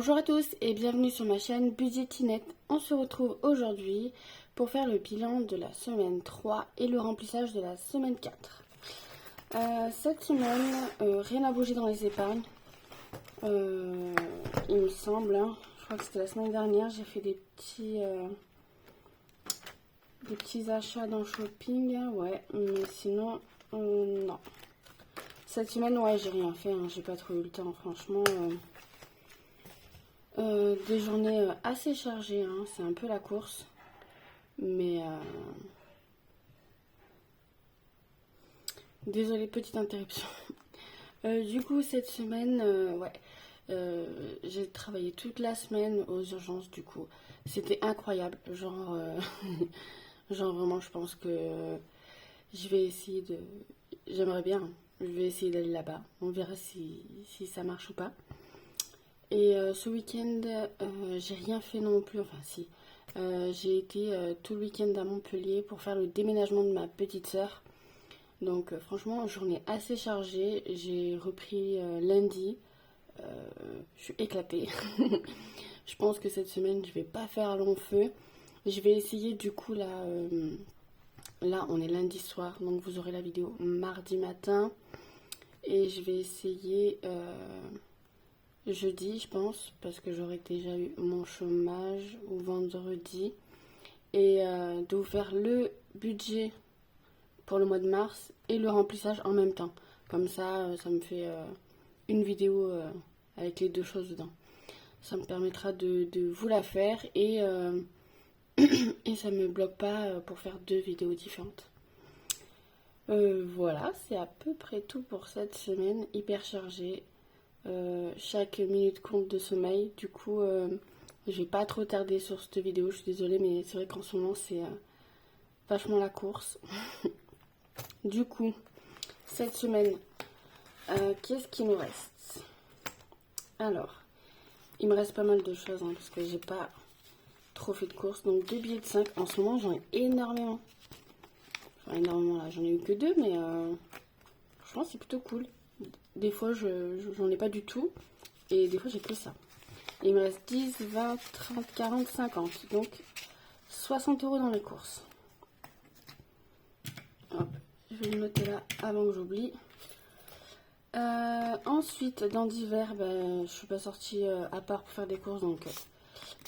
Bonjour à tous et bienvenue sur ma chaîne Budgetinette. On se retrouve aujourd'hui pour faire le bilan de la semaine 3 et le remplissage de la semaine 4. Cette semaine, rien n'a bougé dans les épargnes. Il me semble, hein. Je crois que c'était la semaine dernière, j'ai fait des petits achats dans le shopping. Ouais, mais sinon, non. Cette semaine, ouais, j'ai rien fait, hein. J'ai pas trop eu le temps, franchement. Des journées assez chargées, hein. C'est un peu la course. Mais désolée, petite interruption. Du coup, cette semaine, ouais, j'ai travaillé toute la semaine aux urgences. Du coup, c'était incroyable. Genre, genre vraiment, je pense que je vais essayer de. J'aimerais bien. Je vais essayer d'aller là-bas. On verra si ça marche ou pas. Et ce week-end, j'ai rien fait non plus. Enfin, si. J'ai été tout le week-end à Montpellier pour faire le déménagement de ma petite sœur. Donc franchement, journée assez chargée. J'ai repris lundi. Je suis éclatée. Je pense que cette semaine, je vais pas faire long feu. Je vais essayer du coup là, on est lundi soir, donc vous aurez la vidéo mardi matin. Et je vais essayer jeudi, je pense, parce que j'aurai déjà eu mon chômage, ou vendredi. Et de vous faire le budget pour le mois de mars et le remplissage en même temps. Comme ça, ça me fait une vidéo avec les deux choses dedans. Ça me permettra de vous la faire et, et ça ne me bloque pas pour faire deux vidéos différentes. Voilà, c'est à peu près tout pour cette semaine, hyper chargée. Chaque minute compte de sommeil. Du coup, je vais pas trop tarder sur cette vidéo, je suis désolée, mais c'est vrai qu'en ce moment, c'est vachement la course. Du coup, cette semaine, qu'est-ce qu'il nous reste? Alors, il me reste pas mal de choses, hein, parce que j'ai pas trop fait de courses. Donc, 2 billets de 5. En ce moment, j'en ai énormément. Enfin, énormément là, j'en ai eu que 2, mais franchement, c'est plutôt cool. Des fois, j'en ai pas du tout. Et des fois, j'ai que ça. Et il me reste 10, 20, 30, 40, 50. Donc, 60 € dans les courses. Hop, je vais le noter là avant que j'oublie. Ensuite, dans divers, ben, je suis pas sortie à part pour faire des courses. Donc,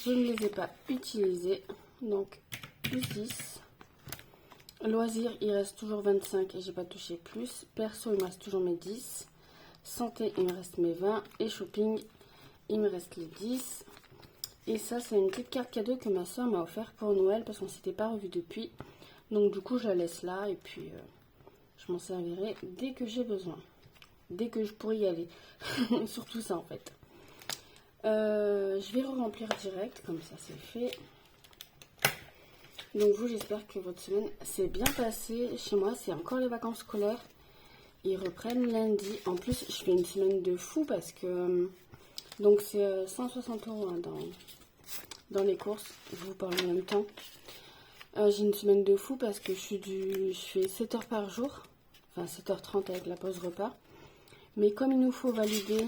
je ne les ai pas utilisés. Donc, plus 10. Loisirs, il reste toujours 25 et j'ai pas touché plus. Perso, il me reste toujours mes 10. Santé, il me reste mes 20. Et shopping, il me reste les 10. Et ça, c'est une petite carte cadeau que ma soeur m'a offert pour Noël parce qu'on ne s'était pas revu depuis. Donc du coup, je la laisse là et puis je m'en servirai dès que j'ai besoin. Dès que je pourrai y aller. Surtout ça en fait. Je vais re-remplir direct, comme ça c'est fait. Donc vous, j'espère que votre semaine s'est bien passée. Chez moi, c'est encore les vacances scolaires. Ils reprennent lundi. En plus, je fais une semaine de fou parce que... donc c'est 160 € hein, dans les courses. Je vous parle en même temps. J'ai une semaine de fou parce que je fais 7 heures par jour. Enfin 7h30 avec la pause repas. Mais comme il nous faut valider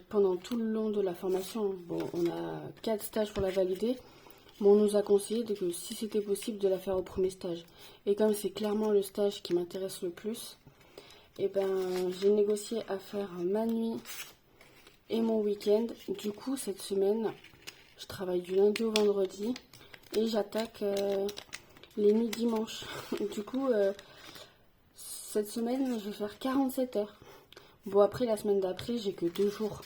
pendant tout le long de la formation, bon, on a 4 stages pour la valider. Mais on nous a conseillé que si c'était possible de la faire au premier stage. Et comme c'est clairement le stage qui m'intéresse le plus, et ben j'ai négocié à faire ma nuit et mon week-end. Du coup, cette semaine, je travaille du lundi au vendredi et j'attaque les nuits dimanche. Du coup, cette semaine, je vais faire 47 heures. Bon, après, la semaine d'après, j'ai que 2 jours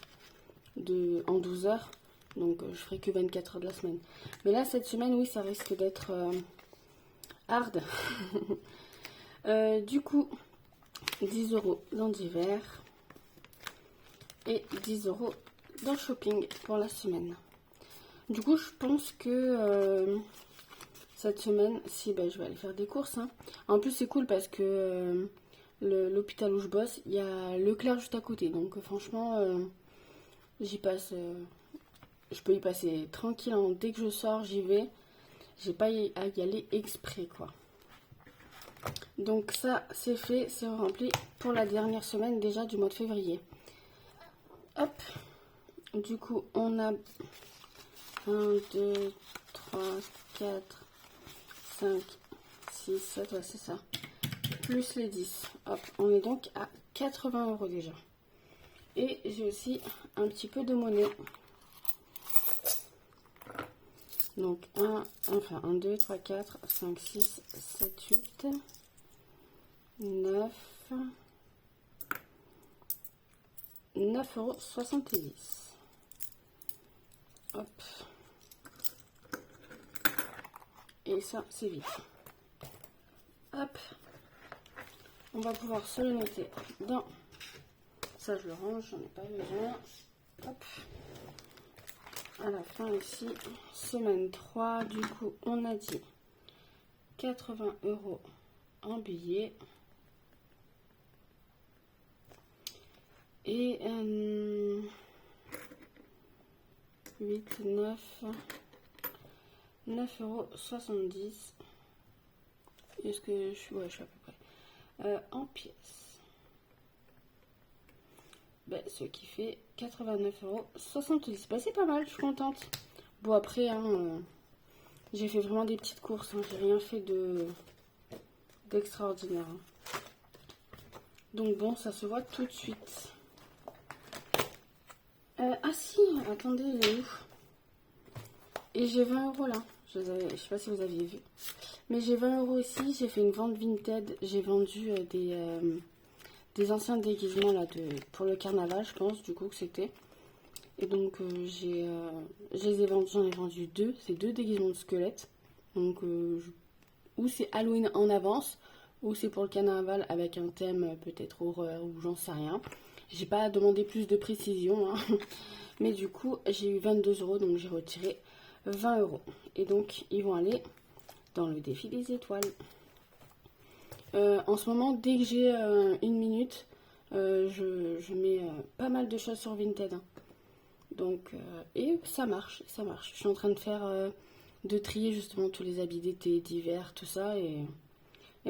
en 12 heures. Donc, je ferai que 24 heures de la semaine. Mais là, cette semaine, oui, ça risque d'être hard. Du coup, 10 € dans divers et 10 € dans shopping pour la semaine. Du coup, je pense que cette semaine, si ben, je vais aller faire des courses. Hein. En plus, c'est cool parce que l'hôpital où je bosse, il y a Leclerc juste à côté. Donc, franchement, j'y passe. Je peux y passer tranquille. Hein. Dès que je sors, j'y vais. J'ai pas à y aller exprès, quoi. Donc ça, c'est fait, c'est rempli pour la dernière semaine déjà du mois de février. Hop. Du coup, on a 1, 2, 3, 4, 5, 6, 7, ouais, c'est ça. Plus les 10. Hop, on est donc à 80 € déjà. Et j'ai aussi un petit peu de monnaie. Donc 1, 2, 3, 4, 5, 6, 7, 8, 9, 9,70 €. Hop. Et ça, c'est vite. Hop. On va pouvoir se le noter dans... Ça, je le range, j'en ai pas besoin. Hop. À la fin ici, semaine 3, du coup, on a dit 80 € en billets. Et 8, 9, 9,70 €. Est-ce que je suis... Ouais, je suis à peu près. En pièces. Ben, ce qui fait 89,70 €. Ben, c'est pas mal, je suis contente. Bon, après, hein, j'ai fait vraiment des petites courses. Hein, j'ai rien fait d'extraordinaire. Hein. Donc bon, ça se voit tout de suite. Ah si, attendez, il est où? Et j'ai 20 € là. Je sais pas si vous aviez vu. Mais j'ai 20 € ici. J'ai fait une vente Vinted. J'ai vendu des anciens déguisements là pour le carnaval, je pense, du coup, que c'était. Et donc, je les ai vendus. J'en ai vendu 2. C'est 2 déguisements de squelettes. Donc, ou c'est Halloween en avance, ou c'est pour le carnaval avec un thème peut-être horreur ou j'en sais rien. J'ai pas demandé plus de précision, hein. Mais du coup, j'ai eu 22 €, donc j'ai retiré 20 €. Et donc, ils vont aller dans le défi des étoiles. En ce moment, dès que j'ai une minute, je mets pas mal de choses sur Vinted. Hein. Donc, et ça marche, ça marche. Je suis en train de faire, de trier justement tous les habits d'été, d'hiver, tout ça. Et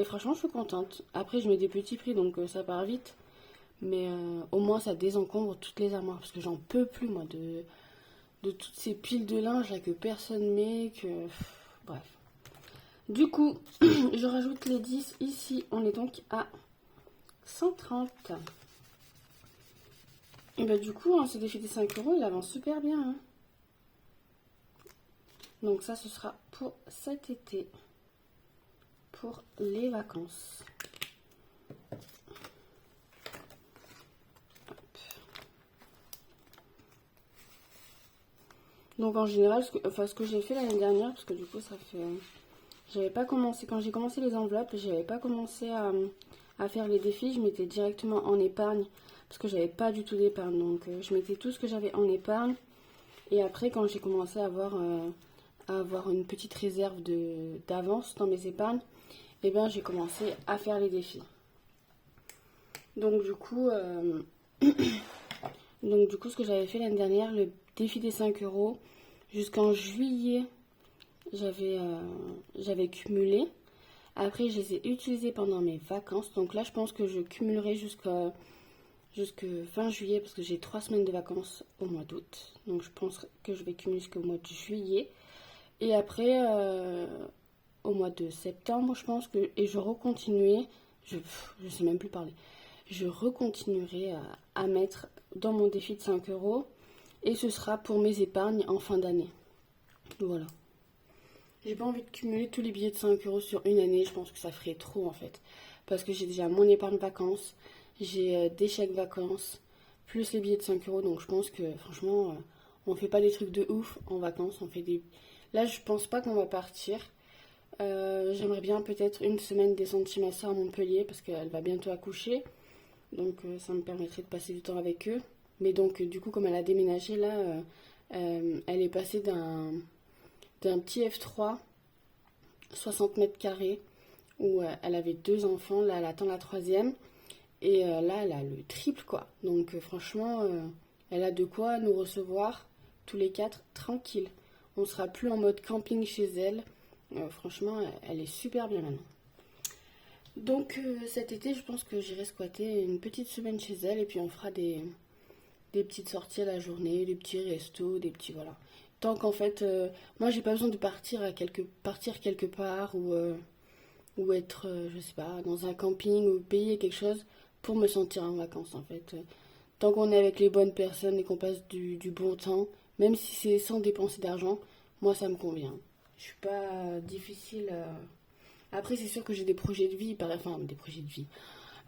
franchement, je suis contente. Après, je mets des petits prix, donc ça part vite. Mais au moins, ça désencombre toutes les armoires. Parce que j'en peux plus, moi, de toutes ces piles de linge là que personne met. Bref. Du coup, je rajoute les 10 ici. On est donc à 130. Et bah du coup, hein, ce défi des 5 €, il avance super bien. Hein. Donc ça, ce sera pour cet été. Pour les vacances. Donc en général, ce que j'ai fait l'année dernière, parce que du coup ça fait... J'avais pas commencé, quand j'ai commencé les enveloppes, j'avais pas commencé à faire les défis, je mettais directement en épargne, parce que j'avais pas du tout d'épargne. Donc je mettais tout ce que j'avais en épargne, et après quand j'ai commencé à avoir une petite réserve d'avance dans mes épargnes, et bien j'ai commencé à faire les défis. Donc du coup, ce que j'avais fait l'année dernière, le défi des 5 €, jusqu'en juillet, j'avais cumulé. Après, je les ai utilisés pendant mes vacances. Donc là, je pense que je cumulerai jusque fin juillet, parce que j'ai 3 semaines de vacances au mois d'août. Donc je pense que je vais cumuler jusqu'au mois de juillet. Et après, au mois de septembre, je pense que... Et je recontinuerai, je sais même plus parler. Je recontinuerai à mettre dans mon défi de 5 €. Et ce sera pour mes épargnes en fin d'année. Voilà. J'ai pas envie de cumuler tous les billets de 5 € sur une année. Je pense que ça ferait trop en fait. Parce que j'ai déjà mon épargne vacances. J'ai des chèques vacances. Plus les billets de 5 €. Donc je pense que franchement, on fait pas des trucs de ouf en vacances. On fait des... Là, je pense pas qu'on va partir. J'aimerais bien peut-être une semaine descendre chez ma soeur à Montpellier. Parce qu'elle va bientôt accoucher. Donc ça me permettrait de passer du temps avec eux. Mais donc du coup, comme elle a déménagé là, elle est passée d'un petit F3, 60 mètres carrés, où elle avait 2 enfants. Là, elle attend la 3e. Et là, elle a le triple, quoi. Donc franchement, elle a de quoi nous recevoir tous les 4 tranquille. On sera plus en mode camping chez elle. Franchement, elle est super bien maintenant. Donc cet été, je pense que j'irai squatter une petite semaine chez elle. Et puis on fera des petites sorties à la journée, des petits restos, des petits voilà. Tant qu'en fait, moi j'ai pas besoin de partir quelque part ou être, je sais pas, dans un camping ou payer quelque chose pour me sentir en vacances en fait. Tant qu'on est avec les bonnes personnes et qu'on passe du bon temps, même si c'est sans dépenser d'argent, moi ça me convient. Je suis pas difficile. Après, c'est sûr que j'ai des projets de vie, enfin des projets de vie.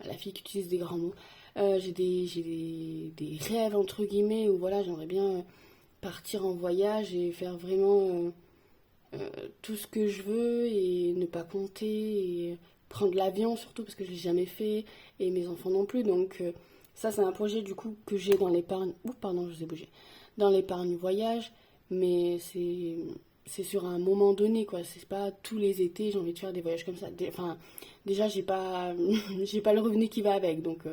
La fille qui utilise des grands mots. J'ai des rêves entre guillemets où voilà, j'aimerais bien partir en voyage et faire vraiment tout ce que je veux et ne pas compter et prendre l'avion surtout parce que je l'ai jamais fait et mes enfants non plus. Donc ça c'est un projet du coup que j'ai dans l'épargne. Ouh pardon, je vous ai bougé. Dans l'épargne voyage, mais c'est sur un moment donné quoi. C'est pas tous les étés j'ai envie de faire des voyages comme ça. Enfin déjà j'ai pas j'ai pas le revenu qui va avec donc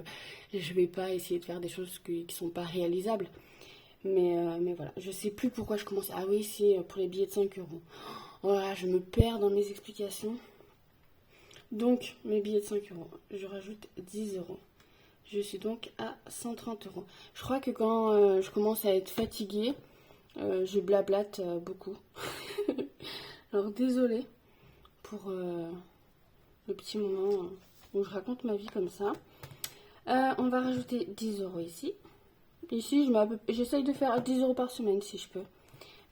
je vais pas essayer de faire des choses qui sont pas réalisables. Mais voilà, je sais plus pourquoi je commence. Ah oui, c'est pour les billets de 5 euros. Voilà, je me perds dans mes explications. Donc, mes billets de 5 euros, je rajoute 10 euros. Je suis donc à 130 euros. Je crois que quand je commence à être fatiguée, je blablate beaucoup. Alors, désolée pour le petit moment où je raconte ma vie comme ça. On va rajouter 10 euros ici. Ici, j'essaye de faire 10 euros par semaine si je peux.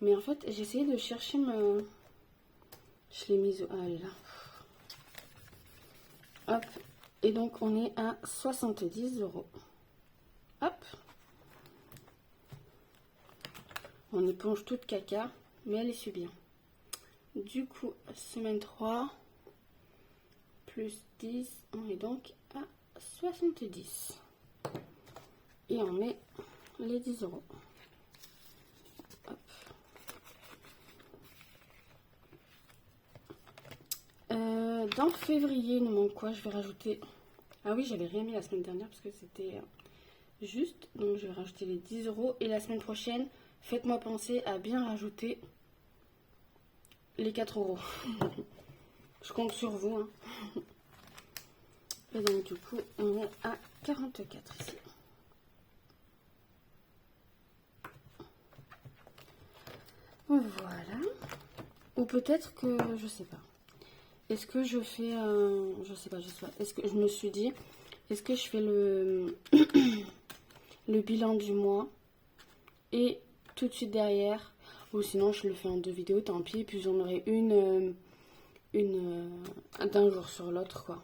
Mais en fait, j'essaye de chercher ma... Je l'ai mise... Ah, elle est là. Hop. Et donc, on est à 70 euros. Hop. On éponge toute caca, mais elle essuie bien. Du coup, semaine 3, plus 10, on est donc à 70. Et on met les 10 euros. Hop. Dans février, il nous manque quoi? Je vais rajouter... Ah oui, j'avais rien mis la semaine dernière parce que c'était juste. Donc je vais rajouter les 10 euros. Et la semaine prochaine, faites-moi penser à bien rajouter les 4 euros. Je compte sur vous. Hein. Et donc du coup, on est à 44 ici. Voilà. Ou peut-être que, je sais pas. Est-ce que je fais, je sais pas. Est-ce que je me suis dit, est-ce que je fais le le bilan du mois et tout de suite derrière, ou sinon je le fais en 2 vidéos, tant pis, puis j'en aurai une d'un jour sur l'autre quoi.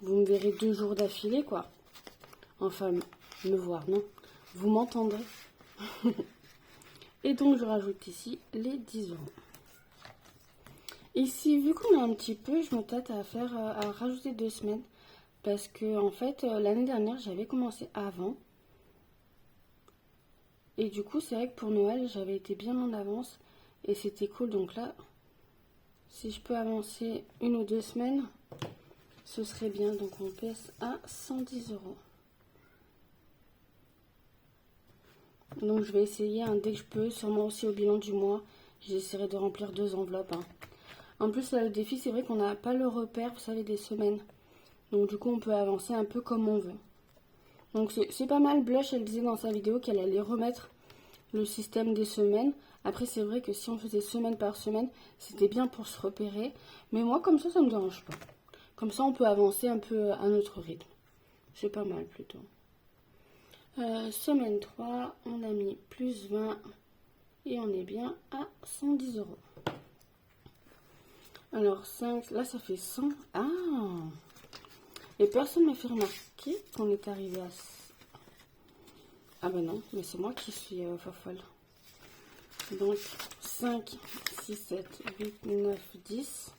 Vous me verrez 2 jours d'affilée quoi. Enfin, me voir, non. Vous m'entendrez. Et donc je rajoute ici les 10 euros. Ici, vu qu'on a un petit peu, je me tâte à rajouter 2 semaines. Parce que en fait, l'année dernière, j'avais commencé avant. Et du coup, c'est vrai que pour Noël, j'avais été bien en avance. Et c'était cool. Donc là, si je peux avancer 1 ou 2 semaines, ce serait bien. Donc on pèse à 110 euros. Donc je vais essayer hein, dès que je peux. Sûrement aussi au bilan du mois. J'essaierai de remplir 2 enveloppes. Hein. En plus, là, le défi, c'est vrai qu'on n'a pas le repère, vous savez, des semaines. Donc du coup, on peut avancer un peu comme on veut. Donc c'est pas mal. Blush, elle disait dans sa vidéo qu'elle allait remettre le système des semaines. Après, c'est vrai que si on faisait semaine par semaine, c'était bien pour se repérer. Mais moi, comme ça me dérange pas. Comme ça, on peut avancer un peu à notre rythme. C'est pas mal plutôt. Semaine 3, on a mis plus 20 et on est bien à 110 euros. Alors 5, là ça fait 100. Ah! Et personne ne m'a fait remarquer qu'on est arrivé à... Ah ben non, mais c'est moi qui suis fofolle. Donc 5, 6, 7, 8, 9, 10.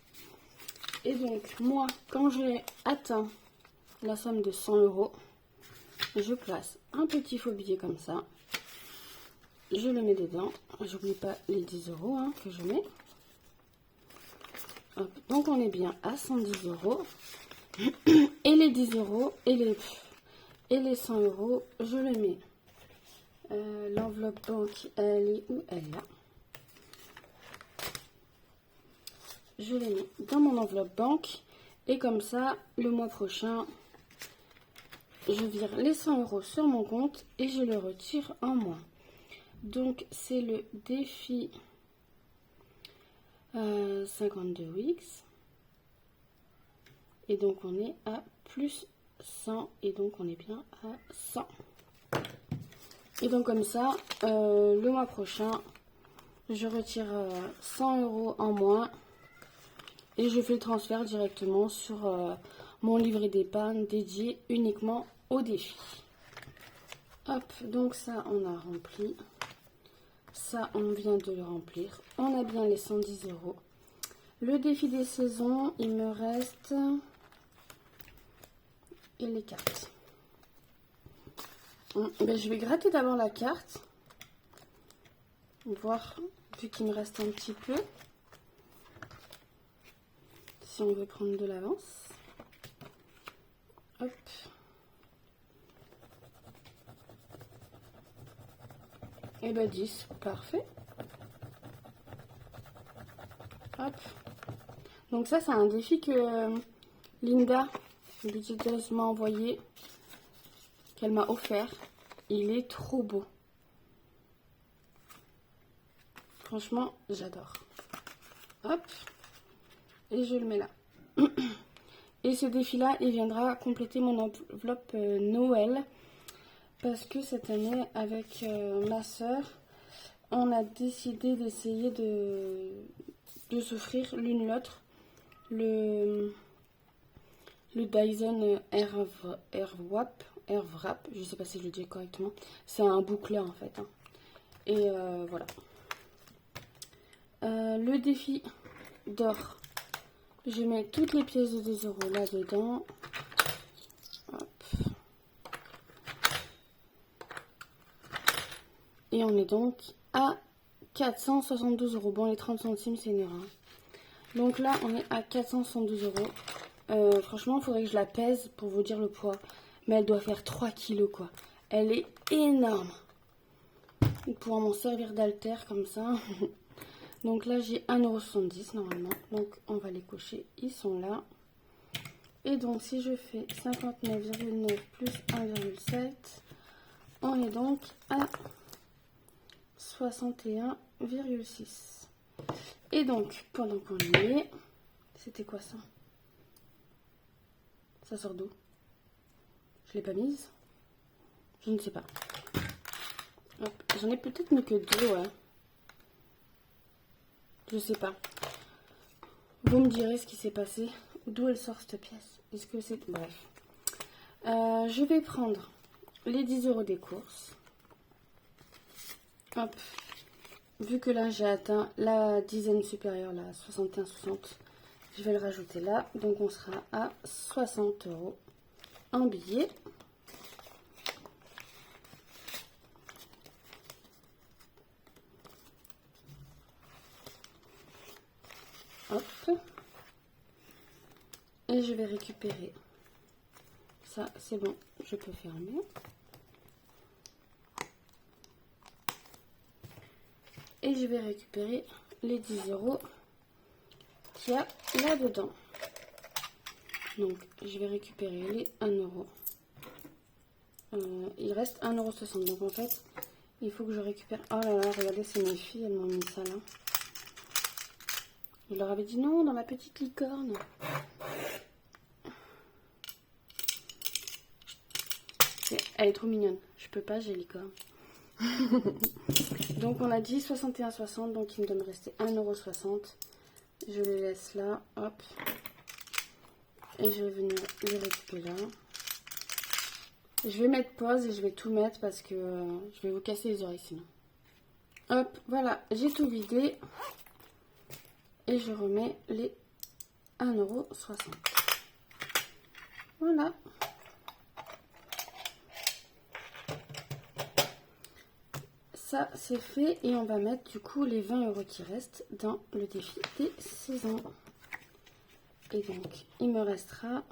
Et donc moi, quand j'ai atteint la somme de 100 euros, je place un petit faux billet comme ça. Je le mets dedans. J'oublie pas les 10 euros hein, que je mets. Hop. Donc on est bien à 110 euros. Et les 10 euros et les 100 euros, je les mets. L'enveloppe banque, elle est où? Elle est là. Je les mets dans mon enveloppe banque. Et comme ça, le mois prochain, je vire les 100 € sur mon compte et je le retire en moins. Donc c'est le défi 52 Wix. Et donc on est à plus 100 et donc on est bien à 100. Et donc comme ça, le mois prochain, je retire 100 € en moins et je fais le transfert directement sur mon livret d'épargne dédié uniquement au défi. Hop, donc ça on a rempli. Ça on vient de le remplir. On a bien les 110 €. Le défi des saisons, il me reste... et les cartes. Ben, je vais gratter d'abord la carte. Voir, vu qu'il me reste un petit peu. Si on veut prendre de l'avance. Hop. Et ben 10, parfait. Hop. Donc ça, c'est un défi que Linda, budgéteuse, m'a envoyé, qu'elle m'a offert. Il est trop beau. Franchement, j'adore. Hop. Et je le mets là. Et ce défi-là, il viendra compléter mon enveloppe Noël. Parce que cette année, avec ma soeur, on a décidé d'essayer de s'offrir l'une l'autre le Dyson Airwrap, je sais pas si je le dis correctement. C'est un boucleur en fait. Hein. Et voilà. Le défi d'or. Je mets toutes les pièces de 2 € là-dedans. Hop. Et on est donc à 472 €. Bon, les 30 centimes, c'est une erreur. Donc là, on est à 472 €. Franchement, il faudrait que je la pèse pour vous dire le poids. Mais elle doit faire 3 kilos, quoi. Elle est énorme. Pour pouvoir m'en servir d'haltère comme ça. Donc là, j'ai 1,70 € normalement. Donc, on va les cocher. Ils sont là. Et donc, si je fais 59,9 plus 1,7, on est donc à 61,6. Et donc, pendant qu'on y est, c'était quoi ça? Ça sort d'où? Je l'ai pas mise? Je ne sais pas. J'en ai peut-être mis que 2, ouais. Je sais pas. Vous me direz ce qui s'est passé. D'où elle sort cette pièce? Est-ce que c'est... Bref. Je vais prendre les 10 € des courses. Hop. Vu que là, j'ai atteint la dizaine supérieure, là, 61,60, je vais le rajouter là. Donc, on sera à 60 € en billets. Hop. Et je vais récupérer. Ça, c'est bon, je peux fermer. Et je vais récupérer les 10 € qu'il y a là-dedans. Donc, je vais récupérer les 1 €. Il reste 1,60 €. Donc, en fait, il faut que je récupère... Oh là là, regardez, c'est mes filles, elles m'ont mis ça là. Je leur avais dit non, dans ma petite licorne. Elle est trop mignonne. Je peux pas, j'ai licorne. Donc on a dit 61,60, donc il me doit me rester 1,60 €. Je les laisse là, hop. Et je vais venir les récupérer là. Je vais mettre pause et je vais tout mettre parce que je vais vous casser les oreilles sinon. Hop, voilà, j'ai tout vidé. Et je remets les 1,60 €. Voilà. Ça, c'est fait. Et on va mettre du coup les 20 € qui restent dans le défi des saisons. Et donc, il me restera...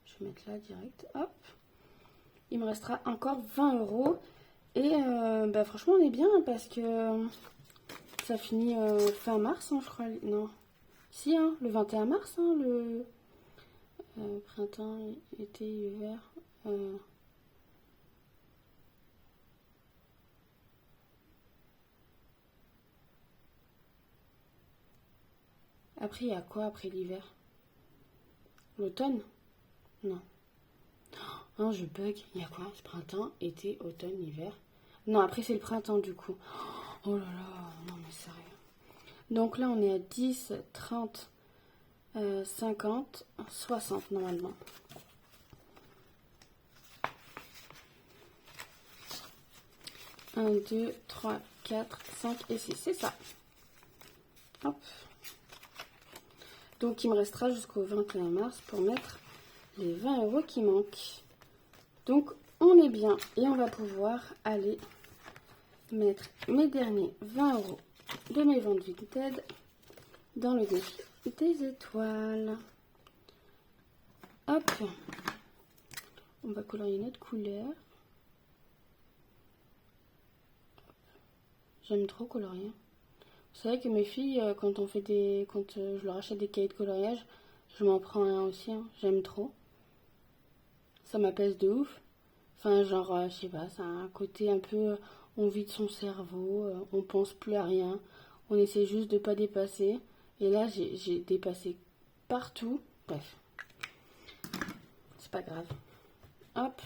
Je vais mettre là direct. Hop. Il me restera encore 20 €. Et bah, franchement, on est bien parce que ça finit fin mars, hein, je crois. Non. Si, hein, le 21 mars, hein, le printemps, été, hiver. Après, il y a quoi après l'hiver? L'automne? Non. Non, je bug. Il y a quoi? Printemps, été, automne, hiver. Non, après c'est le printemps du coup. Oh là là, non mais sérieux. Donc là, on est à 10, 30, 50, 60 normalement. Un, 2, 3, 4, 5 et 6, c'est ça. Hop. Donc il me restera jusqu'au 21 mars pour mettre les 20 € qui manquent. Donc on est bien et on va pouvoir aller mettre mes derniers 20 € de mes ventes Vinted dans le défi des étoiles. Hop, on va colorier notre couleur. J'aime trop colorier. Vous savez que mes filles, quand je leur achète des cahiers de coloriage, je m'en prends un aussi, hein. J'aime trop. Ça m'apaise de ouf. Enfin, genre, je sais pas, ça a un côté un peu, on vide son cerveau, on pense plus à rien, on essaie juste de pas dépasser. Et là, j'ai dépassé partout. Bref, c'est pas grave. Hop,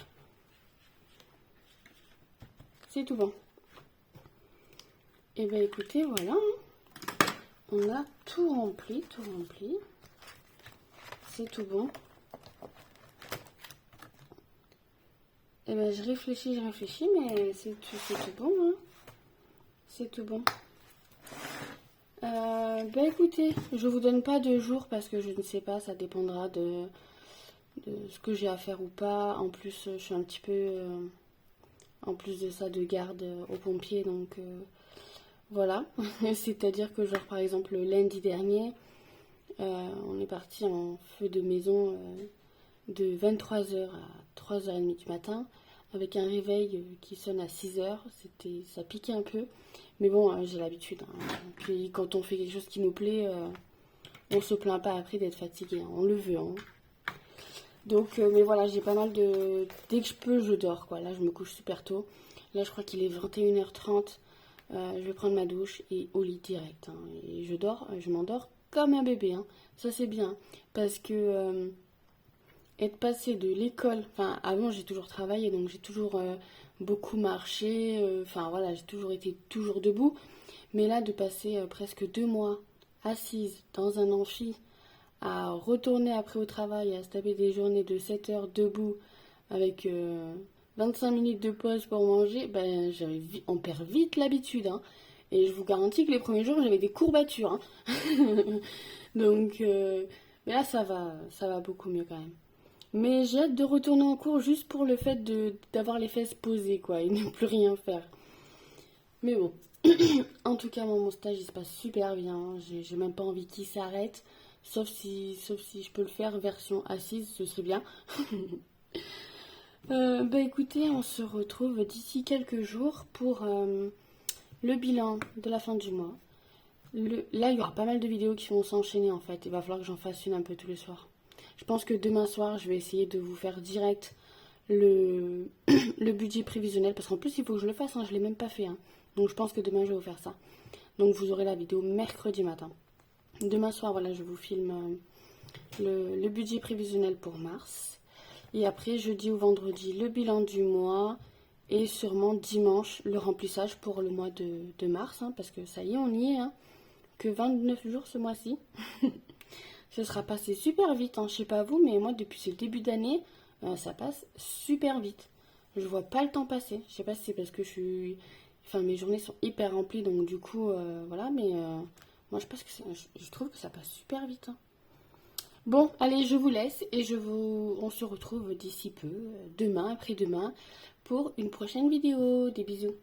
c'est tout bon. Et ben écoutez, voilà, hein. On a tout rempli, c'est tout bon. Et ben je réfléchis, mais c'est tout bon, hein. C'est tout bon. Ben écoutez, je vous donne pas de jour parce que je ne sais pas, ça dépendra de ce que j'ai à faire ou pas. En plus, je suis un petit peu, en plus de ça, de garde aux pompiers, donc voilà. C'est-à-dire que genre par exemple le lundi dernier, on est parti en feu de maison de 23h à 3h30 du matin avec un réveil qui sonne à 6h. Ça piquait un peu, mais bon, j'ai l'habitude, hein. Puis quand on fait quelque chose qui nous plaît, on se plaint pas après d'être fatigué, hein. On le veut, hein. Donc, mais voilà, j'ai pas mal de... Dès que je peux, je dors, quoi. Là, je me couche super tôt. Là, je crois qu'il est 21h30. Je vais prendre ma douche et au lit direct, hein. Et je m'endors comme un bébé, hein. Ça, c'est bien. Parce que être passé de l'école... Enfin, avant, j'ai toujours travaillé, donc j'ai toujours beaucoup marché. Enfin, voilà, j'ai toujours été debout. Mais là, de passer presque 2 mois assise dans un amphi, à retourner après au travail, à se taper des journées de 7 heures debout avec 25 minutes de pause pour manger, ben, on perd vite l'habitude, hein. Et je vous garantis que les premiers jours, j'avais des courbatures, hein. Donc, mais là, ça va beaucoup mieux quand même. Mais j'ai hâte de retourner en cours juste pour le fait d'avoir les fesses posées, quoi, et ne plus rien faire. Mais bon, en tout cas, mon stage, il se passe super bien, hein. J'ai même pas envie qu'il s'arrête. Sauf si je peux le faire version assise, ce serait bien. Bah écoutez, on se retrouve d'ici quelques jours pour le bilan de la fin du mois. Là, il y aura pas mal de vidéos qui vont s'enchaîner en fait. Il va falloir que j'en fasse une un peu tous les soirs. Je pense que demain soir, je vais essayer de vous faire direct le budget prévisionnel. Parce qu'en plus, il faut que je le fasse, hein. Je ne l'ai même pas fait, hein. Donc je pense que demain, je vais vous faire ça. Donc vous aurez la vidéo mercredi matin. Demain soir, voilà, je vous filme le budget prévisionnel pour mars. Et après, jeudi ou vendredi, le bilan du mois. Et sûrement dimanche, le remplissage pour le mois de mars. Hein, parce que ça y est, on y est. Hein, que 29 jours ce mois-ci. Ça sera passé super vite. Hein, je sais pas vous, mais moi, depuis ce début d'année, ça passe super vite. Je vois pas le temps passer. Je sais pas si c'est parce que mes journées sont hyper remplies. Donc du coup, voilà. Mais... moi, je trouve que ça passe super vite, hein. Bon, allez, je vous laisse et on se retrouve d'ici peu, demain, après-demain, pour une prochaine vidéo. Des bisous.